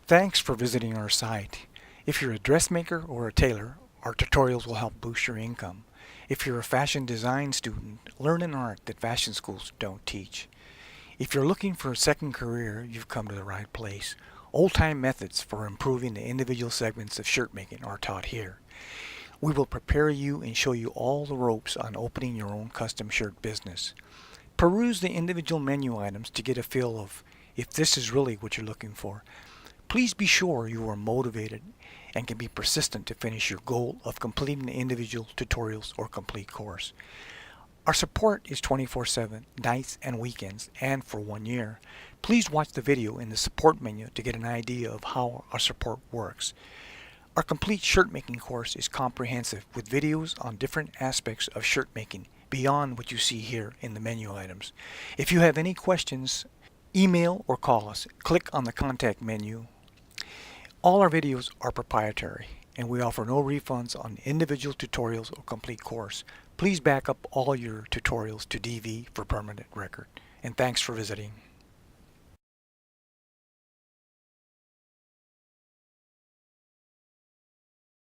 Thanks for visiting our site. If you're a dressmaker or a tailor, our tutorials will help boost your income. If you're a fashion design student, learn an art that fashion schools don't teach. If you're looking for a second career, you've come to the right place. Old-time methods for improving the individual segments of shirt making are taught here. We will prepare you and show you all the ropes on opening your own custom shirt business. Peruse the individual menu items to get a feel of if this is really what you're looking for. Please be sure you are motivated and can be persistent to finish your goal of completing the individual tutorials or complete course. Our support is 24/7, nights and weekends, and for 1 year. Please watch the video in the support menu to get an idea of how our support works. Our complete shirt making course is comprehensive with videos on different aspects of shirt making beyond what you see here in the menu items. If you have any questions, email or call us. Click on the contact menu. All our videos are proprietary and we offer no refunds on individual tutorials or complete course. Please back up all your tutorials to DV for permanent record. And thanks for visiting.